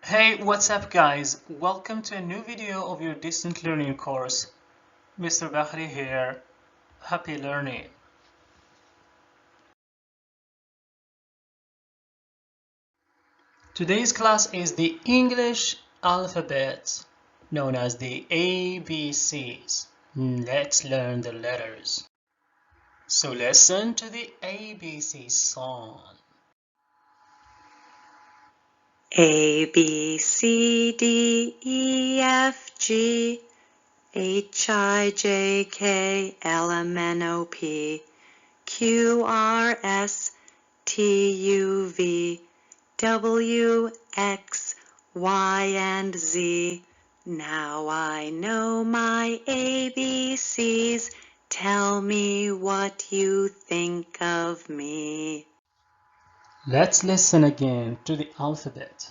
Hey, what's up guys? Welcome to a new video of your distant learning course. Mr. Bahri here. Happy learning. Today's class is the English alphabet, known as the ABCs. Let's learn the letters. So listen to the ABC song. A, B, C, D, E, F, G, H, I, J, K, L, M, N, O, P, Q, R, S, T, U, V, W, X, Y, and Z. Now I know my ABCs. Tell me what you think of me. Let's listen again to the alphabet.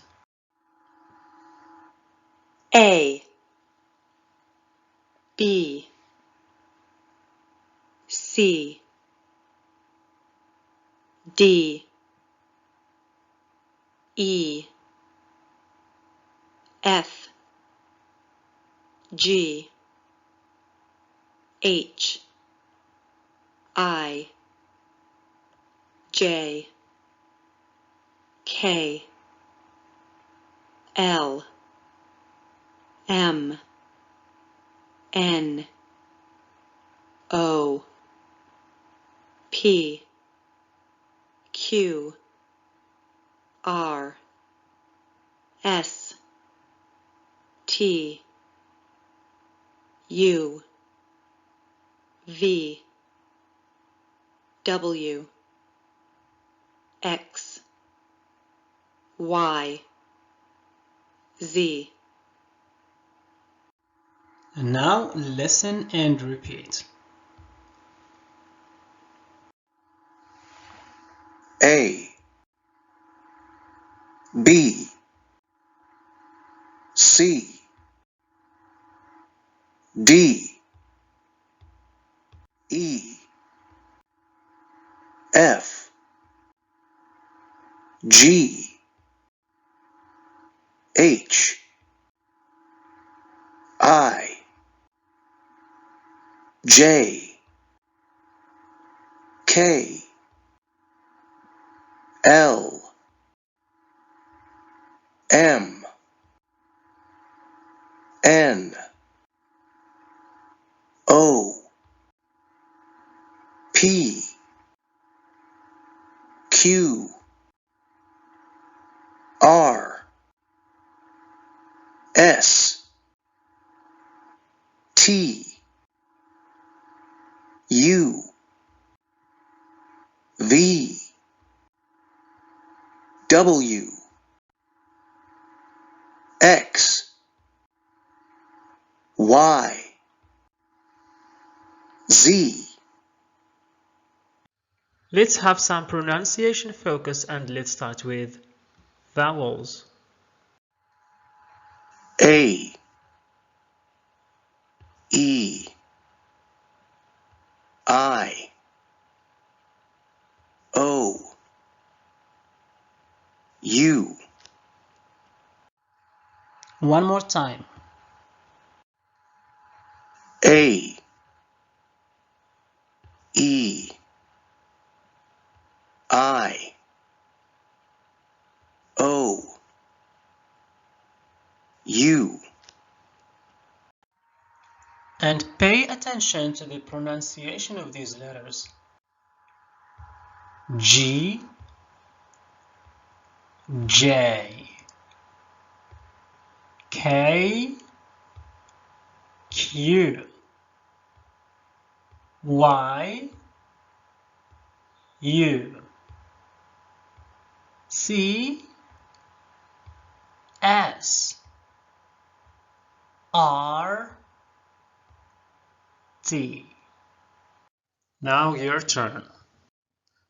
A, B, C, D, E, F, G, H, I, J, K, L, M, N, O, P, Q, R, S, T, U, V, W, X, Y, Z. And now listen and repeat. A, B, C, D, E, F, G, H, I, J, K, L, M, N, O, P, Q, R, S, T, U, V, W, X, Y, Z. Let's have some pronunciation focus and let's start with vowels. A, E, I, O, U. One more time. A, E, I, O, U. And pay attention to the pronunciation of these letters. G, J, K, Q, Y, U, C, S, R, T. Now your turn.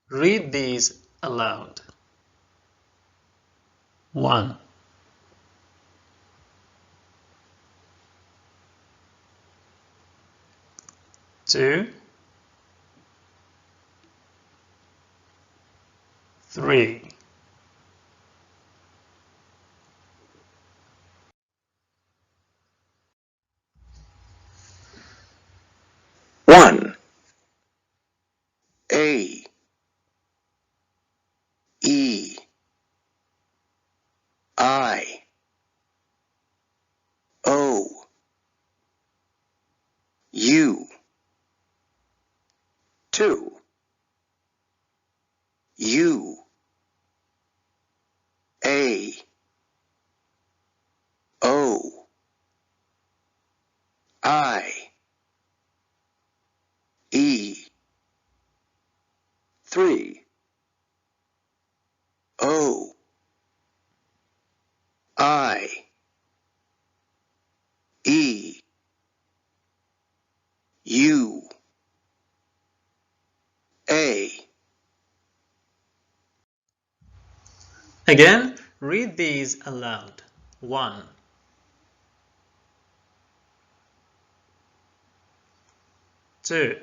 Read these aloud. 1, 2, 3, 1. A, E, I, O, U. 2. U, A, O, I, E. 3. O, I, E, U, A. Again, read these aloud. 1. 2.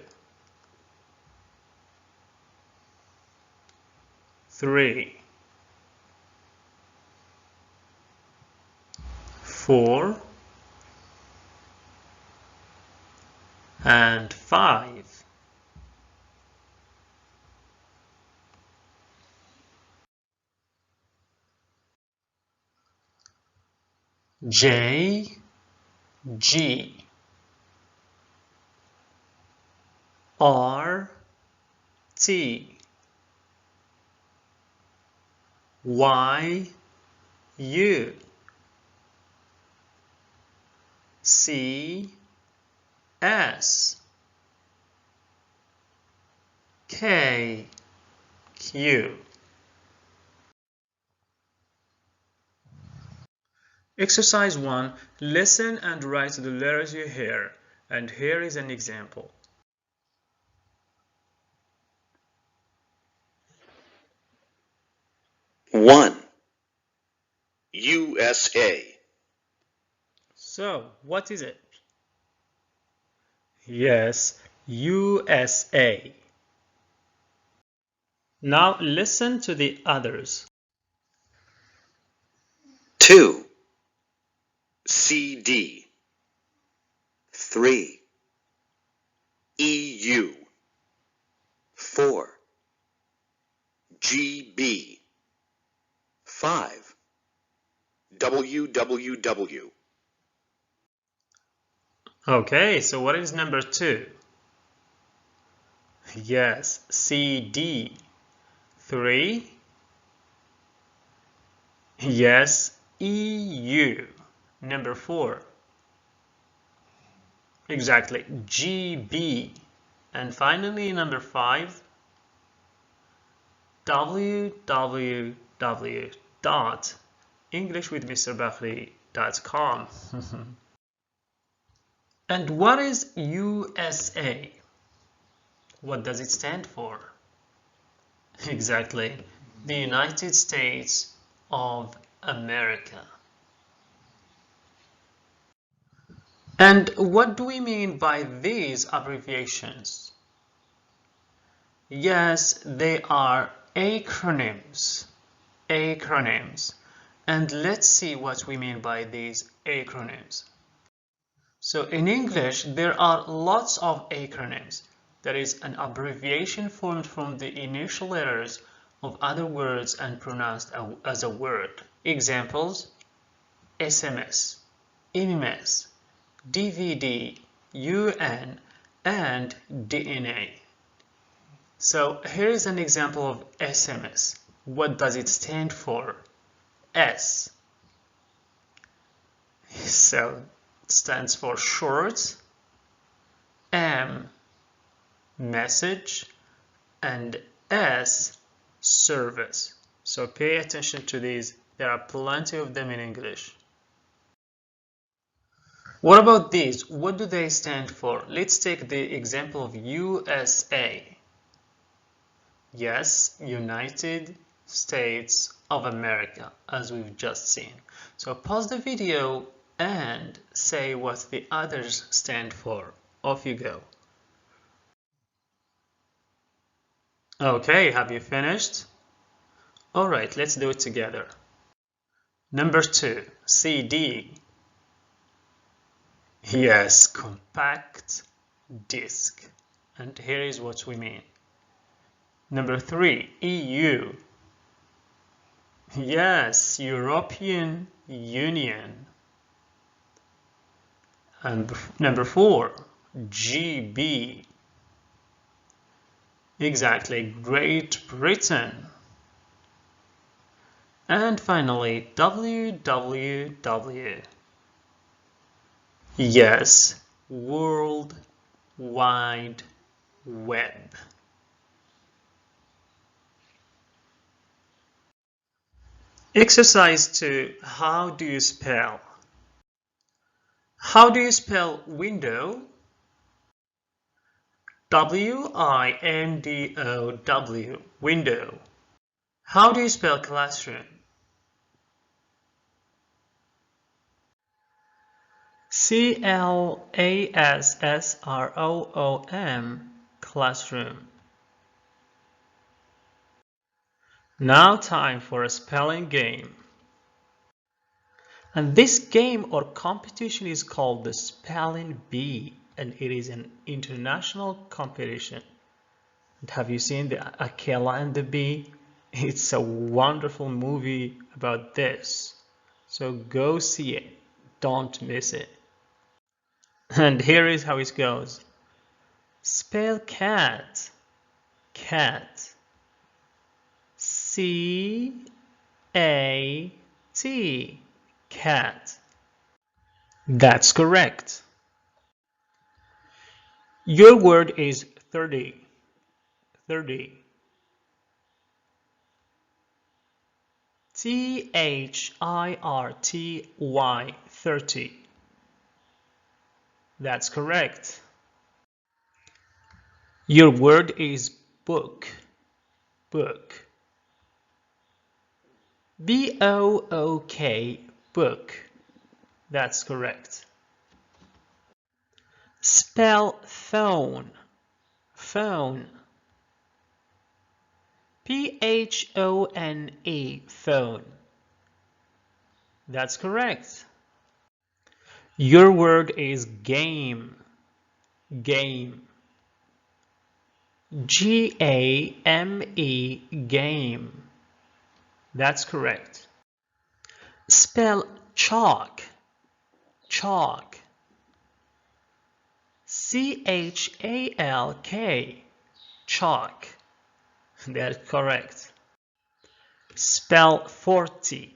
3. 4. And 5. J, G, R, T, Y, U, C, S, K, Q. Exercise 1. Listen and write the letters you hear. And here is an example. One. USA. So, what is it? Yes, USA. Now listen to the others. 2. CD. 3. EU. 4. GB. 5. WWW. Okay, so what is number 2? Yes, CD. 3. Yes, EU. Number 4. Exactly, GB. And finally, number 5. www.englishwithmrbakri.com. And what is USA? What does it stand for? Exactly, the United States of America. And what do we mean by these abbreviations? Yes, they are acronyms. Acronyms. And let's see what we mean by these acronyms. So in English, there are lots of acronyms. That is an abbreviation formed from the initial letters of other words and pronounced as a word. Examples: SMS, MMS, DVD, UN, and DNA. So here is an example of SMS. What does it stand for? S. So it stands for short, M, message, and S, service. So pay attention to these. There are plenty of them in English. What about these? What do they stand for? Let's take the example of USA. Yes, United States of America, as we've just seen. So pause the video and say what the others stand for. Off you go. Okay, have you finished? Alright, let's do it together. Number 2, CD. Yes, compact disc. And here is what we mean. Number 3, EU. Yes, European Union. And number 4, GB. Exactly, Great Britain. And finally, WWW. Yes, World Wide Web. Exercise 2. How do you spell? How do you spell window? W-I-N-D-O-W, window. How do you spell classroom? C-L-A-S-S-R-O-O-M, classroom. Now time for a spelling game. And this game or competition is called the Spelling Bee, and it is an international competition. And have you seen the Akela and the Bee? It's a wonderful movie about this. So go see it. Don't miss it. And here is how it goes. Spell cat. Cat. C-A-T. Cat. That's correct. Your word is 30. 30. T-H-I-R-T-Y, 30. That's correct. Your word is book. Book. B-O-O-K, book. That's correct. Spell phone. Phone. P-H-O-N-E, phone. That's correct. Your word is game. Game. G-A-M-E, game. That's correct. Spell chalk. Chalk. C-H-A-L-K, chalk. That's correct. Spell 40.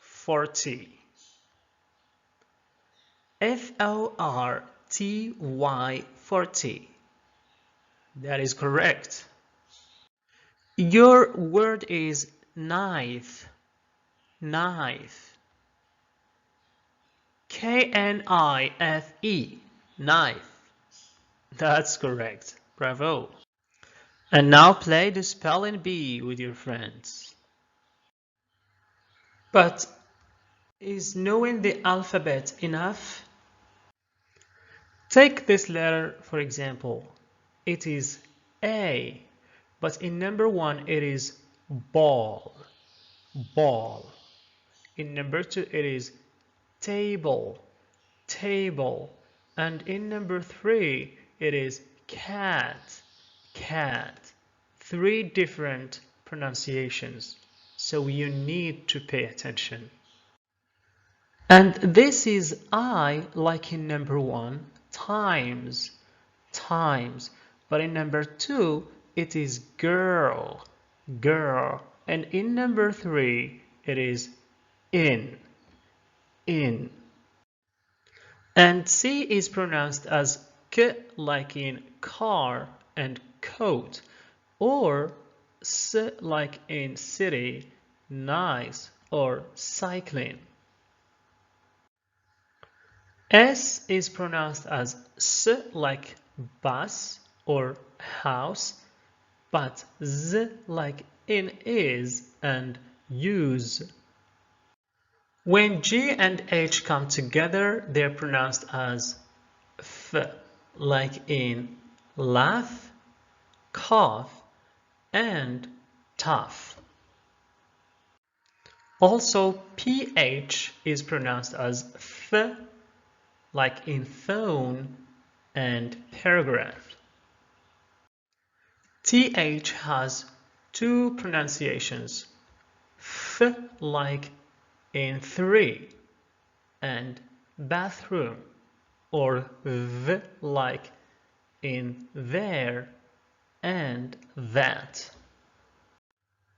40. F-O-R-T-Y, 40. That is correct. Your word is knife. Knife. K-N-I-F-E, knife. That's correct. Bravo. And now play the spelling bee with your friends. But is knowing the alphabet enough? Take this letter for example. It is A, but in number 1 it is ball. Ball. In number 2 it is table. Table. And in number 3 it is cat. Cat. 3 different pronunciations. So you need to pay attention. And this is I, like in number 1, times. Times. But in number 2, it is girl. Girl. And in number 3, it is in. In. And C is pronounced as K, like in car and coat, or S, like in city, nice, or cycling. S is pronounced as S, like bus or house, but Z, like in is and use. When G and H come together, they're pronounced as F, like in laugh, cough, and tough. Also, PH is pronounced as F, like in phone and paragraph. TH has two pronunciations, F like in 3 and bathroom, or V like in there and that.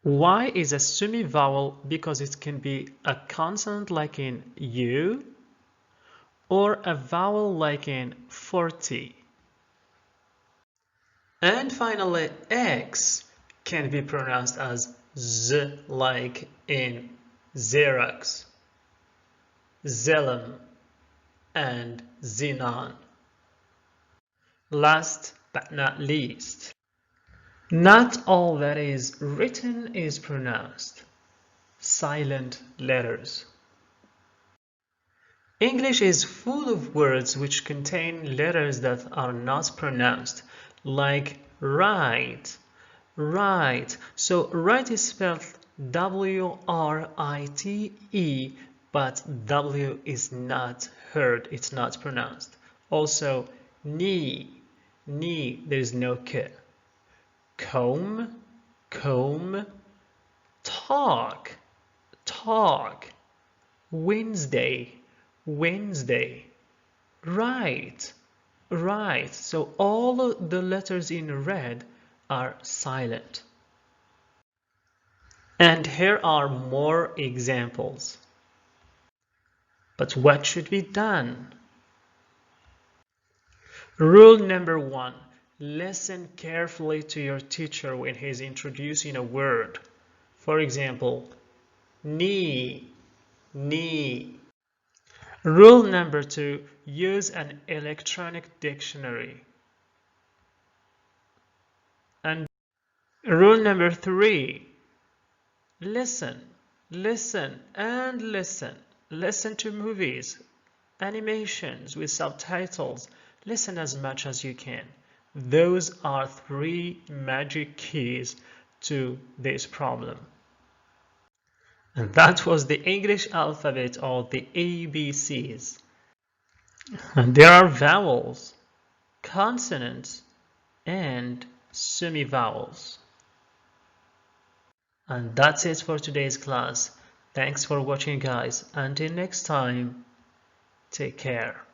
Y is a semi-vowel because it can be a consonant like in U or a vowel like in 40. And finally, X can be pronounced as Z like in Xerox, Xelim, and Xenon. Last but not least, not all that is written is pronounced. Silent letters. English is full of words which contain letters that are not pronounced, like right, right. So right is spelled W-R-I-T-E, but W is not heard, it's not pronounced. Also, knee, knee, there is no K. Comb, comb. Talk, talk. Wednesday, Wednesday. Right, right. So all of the letters in red are silent. And here are more examples. But what should be done? Rule number 1. Listen carefully to your teacher when he's introducing a word. For example, knee, knee. Rule number 2. Use an electronic dictionary. And rule number 3. Listen, listen, and listen. Listen to movies, animations with subtitles. Listen as much as you can. Those are 3 magic keys to this problem. And that was the English alphabet, or the ABCs. And there are vowels, consonants, and semi-vowels. And that's it for today's class. Thanks for watching, guys. Until next time, take care.